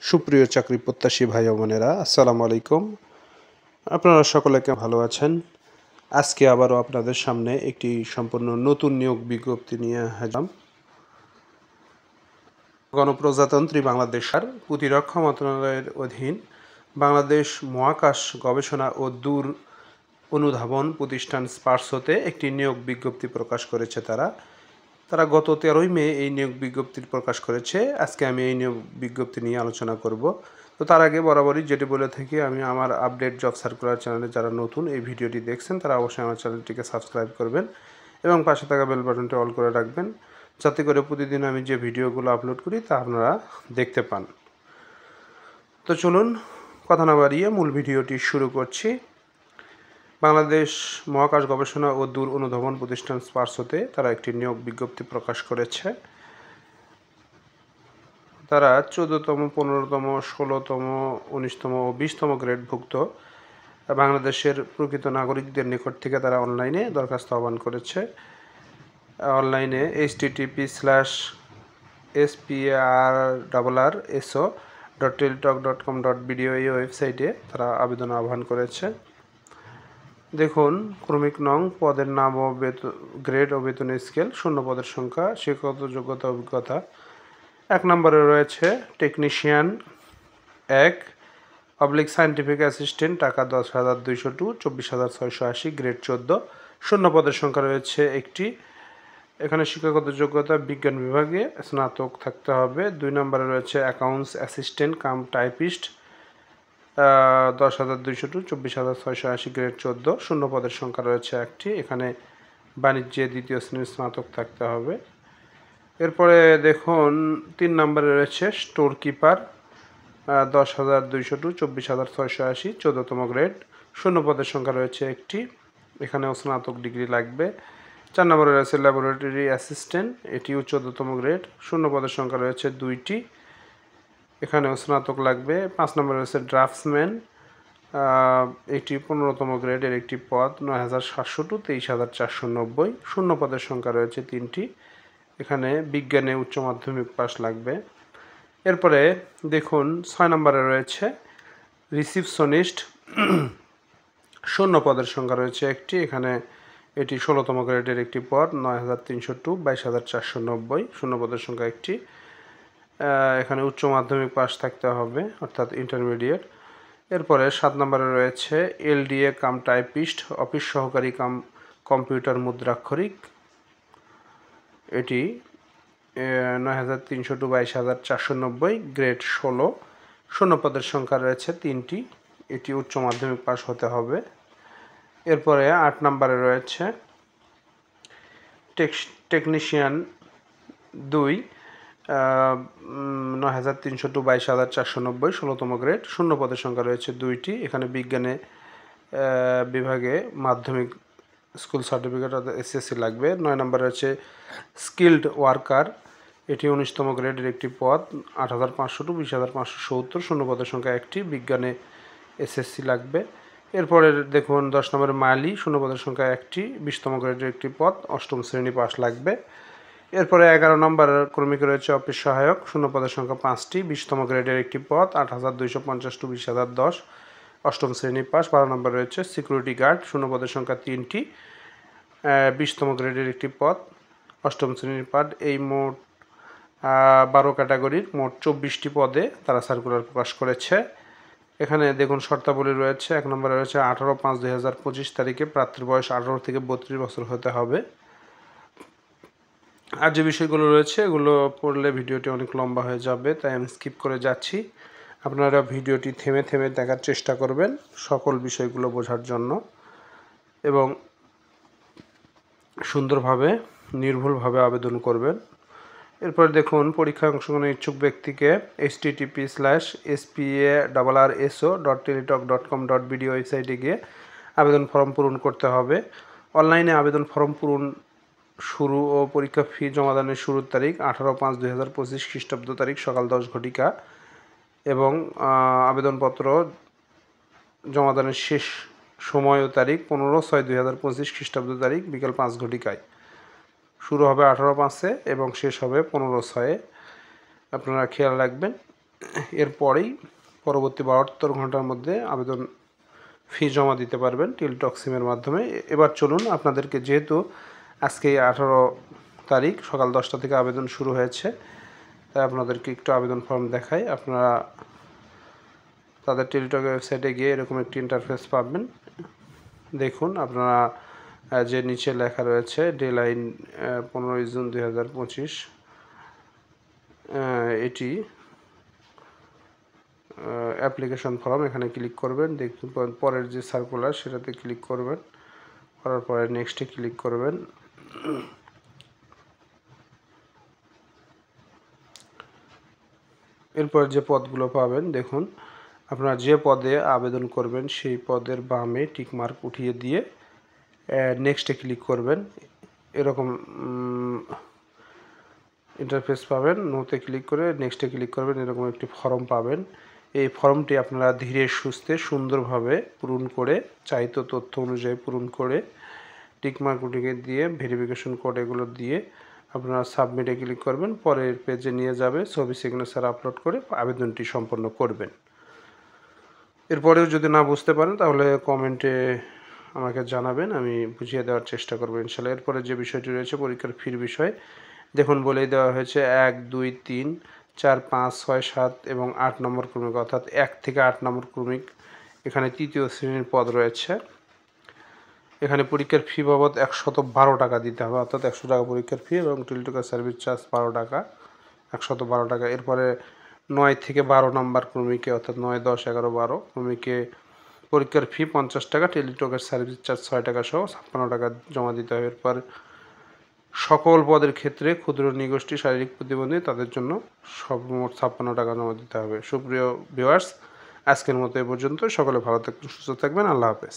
সুপ্রিয় চাকরি প্রত্যাশী ভাই ও বোনেরা, আসসালামু আলাইকুম। আপনারা সকলে কেমন ভালো আছেন? আজকে আবারও আপনাদের সামনে একটি সম্পূর্ণ নতুন নিয়োগ বিজ্ঞপ্তি নিয়ে হাজির। গণপ্রজাতন্ত্রী বাংলাদেশের প্রতিরক্ষা মন্ত্রণালয়ের অধীন বাংলাদেশ মহাকাশ গবেষণা ও দূর অনুধাবন প্রতিষ্ঠান স্পারসোতে একটি নিয়োগ বিজ্ঞপ্তি প্রকাশ করেছে। তারা গত 13ই মে এই নিয়োগ বিজ্ঞপ্তি প্রকাশ করেছে। আজকে আমি এই নিয়োগ বিজ্ঞপ্তি নিয়ে আলোচনা করব। তো তার আগে বরাবরই যেটি বলে থাকি, আমি আমার আপডেট জব সার্কুলার চ্যানেলে যারা নতুন এই ভিডিওটি দেখছেন তারা অবশ্যই আমার চ্যানেলটিকে সাবস্ক্রাইব করবেন এবং পাশে থাকা বেল বাটনটি অল করে রাখবেন, যাতে করে প্রতিদিন আমি যে ভিডিওগুলো আপলোড করি তা আপনারা দেখতে পান। তো চলুন কথা না বাড়িয়ে মূল ভিডিওটি শুরু করছি। বাংলাদেশ মহাকাশ গবেষণা ও দূর অনুধাবন প্রতিষ্ঠান স্পারসোতে তারা একটি নিয়োগ বিজ্ঞপ্তি প্রকাশ করেছে। তারা 14তম, 15তম, 16তম, 19তম ও 20তম গ্রেডভুক্ত বাংলাদেশের প্রকৃত নাগরিকদের নিকট থেকে তারা অনলাইনে দরখাস্ত আহ্বান করেছে। অনলাইনে http://sparrso.teletalk.com.bdo এই ওয়েবসাইটে তারা আবেদন আহ্বান করেছে। দেখুন, ক্রমিক নং, পদের নাম ও গ্রেড ও বেতন স্কেল, শূন্য পদের সংখ্যা, শিক্ষাগত যোগ্যতা, অভিজ্ঞতা। 1 নম্বরে রয়েছে টেকনিশিয়ান 1 সায়েন্টিফিক অ্যাসিস্ট্যান্ট, টাকা 10,202, 24,680, গ্রেড 14, শূন্য পদের সংখ্যা রয়েছে একটি। এখানে শিক্ষাগত যোগ্যতা বিজ্ঞান বিভাগে স্নাতক থাকতে হবে। 2 নম্বরে রয়েছে accounts assistant cum typist, 10,202, 24,680, grade 14, শূন্য পদের সংখ্যা রয়েছে একটি। এখানে বাণিজ্যে 2য় শ্রেণীর স্নাতক থাকতে হবে। এরপরে দেখুন 3 নম্বরে রয়েছে স্টোর কিপার, 10,202, 24,680, 14তম গ্রেড, শূন্য পদের সংখ্যা রয়েছে একটি। এখানেও স্নাতক ডিগ্রি লাগবে। 4 নম্বরে রয়েছে ল্যাবরেটরি অ্যাসিস্ট্যান্ট, এটিও 14তম গ্রেড, শূন্য পদের সংখ্যা রয়েছে 2টি। এখানেও স্নাতক লাগবে। 5 নম্বরে রয়েছে ড্রাফটসম্যান, এটি 15তম গ্রেডের একটি পদ, 9,700 to 23,490, শূন্য পদের সংখ্যা রয়েছে 3টি। এখানে বিজ্ঞানে উচ্চ মাধ্যমিক পাস লাগবে। এরপরে দেখুন 6 নম্বরে রয়েছে রিসিপশনিস্ট, শূন্য পদের সংখ্যা রয়েছে একটি। এখানে এটি 16তম গ্রেডের একটি পদ, 9,300 to 22,490, শূন্য পদের সংখ্যা একটি। এখানে উচ্চ মাধ্যমিক পাস থাকতে হবে, অর্থাৎ ইন্টারমিডিয়েট। এরপরে 7 নম্বরে রয়েছে এলডিএ কাম টাইপিস্ট, অফিস সহকারী কাম কম্পিউটার মুদ্রাক্ষরিক, এটি 9,300 to 22,490, গ্রেড 16, শূন্য পদের সংখ্যা রয়েছে 3টি। এটি উচ্চ মাধ্যমিক পাস হতে হবে। এরপরে 8 নম্বরে রয়েছে টেকনিশিয়ান 2, 9,300 to 22,490, 16তম গ্রেড, শূন্য পদের সংখ্যা রয়েছে 2টি। এখানে বিজ্ঞানে বিভাগে মাধ্যমিক স্কুল সার্টিফিকেট অর্থাৎ এসএসসি লাগবে। 9 নম্বরে রয়েছে স্কিল্ড ওয়ার্কার, এটি 19তম গ্রেডের একটি পদ, 8,500 to 20,570, শূন্য পদের সংখ্যা একটি, বিজ্ঞানে এসএসসি লাগবে। এরপরে দেখুন 10 নম্বরে মালি, শূন্য পদের সংখ্যা একটি, 20তম গ্রেডের একটি পদ, 8ম শ্রেণী পাস লাগবে। এরপরে 11 নম্বর ক্রমিক রয়েছে অফিস সহায়ক, শূন্য পদের সংখ্যা 5টি, 20তম গ্রেডের একটি পদ, 8,250 to 20,010, 8ম শ্রেণী পাস। 12 নম্বর রয়েছে সিকিউরিটি গার্ড, শূন্য পদের সংখ্যা 3টি, 20তম গ্রেডের একটি পদ, 8ম শ্রেণীর পাস। এই মোট 12 ক্যাটাগরির মোট 24টি পদে তারা সার্কুলার প্রকাশ করেছে। এখানে দেখুন শর্তাবলী রয়েছে। 1 নম্বরে রয়েছে 18/5/2025 তারিখে প্রার্থীর বয়স 18 থেকে 32 বছর হতে হবে। আর যে বিষয়গুলো রয়েছে এগুলো পড়লে ভিডিওটি অনেক লম্বা হয়ে যাবে, তাই আমি স্কিপ করে যাচ্ছি। আপনারা ভিডিওটি থেমে থেমে দেখার চেষ্টা করবেন সকল বিষয়গুলো বোঝার জন্য এবং সুন্দরভাবে নির্ভুলভাবে আবেদন করবেন। এরপর দেখুন পরীক্ষায় অংশগ্রহণের ইচ্ছুক ব্যক্তিকে http://sparrso.teletalk.com.bdo ওয়েবসাইটে গিয়ে আবেদন ফর্ম পূরণ করতে হবে। অনলাইনে আবেদন ফর্ম পূরণ শুরু ও পরীক্ষা ফি জমাদানের শুরুর তারিখ 18/5/2025 খ্রিস্টাব্দ তারিখ সকাল 10 ঘটিকা এবং আবেদনপত্র জমাদানের শেষ সময় ও তারিখ 15/6/2025 খ্রিস্টাব্দ তারিখ বিকাল 5 ঘটিকায়। শুরু হবে 18/5 এবং শেষ হবে 15/6। আপনারা খেয়াল রাখবেন। এরপরেই পরবর্তী 72 ঘন্টার মধ্যে আবেদন ফি জমা দিতে পারবেন টেলিটক সিমের মাধ্যমে। এবার চলুন আপনাদেরকে, যেহেতু আজকে 18 তারিখ সকাল 10টা থেকে আবেদন শুরু হয়েছে, তাই আপনাদেরকে একটু আবেদন ফর্ম দেখাই। আপনারা তাদের টেলিটক ওয়েবসাইটে গিয়ে এরকম একটি ইন্টারফেস পাবেন। দেখুন আপনারা যে নিচে লেখা রয়েছে ডেডলাইন 15 জুন 2025, এটি অ্যাপ্লিকেশন ফর্ম, এখানে ক্লিক করবেন। দেখুন পরের যে সার্কুলার সেটাতে ক্লিক করবেন, করার পরে নেক্সটে ক্লিক করবেন। এরপর যে পদগুলো পাবেন, দেখুন আপনারা যে পদে আবেদন করবেন সেই পদের বামে টিকমার্ক উঠিয়ে দিয়ে নেক্সটে ক্লিক করবেন। এরকম ইন্টারফেস পাবেন। নোতে ক্লিক করে নেক্সটে ক্লিক করবেন, এরকম একটি ফর্ম পাবেন। এই ফর্মটি আপনারা ধীরে সুস্থে সুন্দরভাবে পূরণ করে, চাহিত তথ্য অনুযায়ী পূরণ করে টিকমার্ক উঠিয়ে দিয়ে ভেরিফিকেশন কোড এগুলো দিয়ে আপনারা সাবমিটে ক্লিক করবেন। পরের পেজে নিয়ে যাবে, ছবি সিগনেচার আপলোড করে আবেদনটি সম্পন্ন করবেন। এরপরেও যদি না বুঝতে পারেন তাহলে কমেন্টে আমাকে জানাবেন, আমি বুঝিয়ে দেওয়ার চেষ্টা করবো ইনশাল্লাহ। এরপরে যে বিষয়টি রয়েছে পরীক্ষার ফির বিষয়, দেখুন বলেই দেওয়া হয়েছে 1, 2, 3, 4, 5, 6, 7 এবং 8 নম্বর ক্রমিক, অর্থাৎ 1 থেকে 8 নম্বর ক্রমিক এখানে তৃতীয় শ্রেণীর পদ রয়েছে। এখানে পরীক্ষার ফি বাবদ 112 টাকা দিতে হবে, অর্থাৎ 100 টাকা পরীক্ষার ফি এবং টেলিটকের সার্ভিস চার্জ 12 টাকা, 112 টাকা। এরপরে 9 থেকে 12 নম্বর ক্রমিকে, অর্থাৎ 9, 10, 11, 12 ক্রমিকে পরীক্ষার ফি 50 টাকা, টেলিটকের সার্ভিস চার্জ 6 টাকা সহ 56 টাকা জমা দিতে হবে। এরপর সকল পদের ক্ষেত্রে ক্ষুদ্র নিগোষ্ঠী, শারীরিক প্রতিবন্ধী তাদের জন্য সর্বমোট 56 টাকা জমা দিতে হবে। সুপ্রিয় ভিউয়ার্স, আজকের মতো এ পর্যন্ত। সকলে ভালো থাকবেন, সুস্থ থাকবেন। আল্লাহ হাফেজ।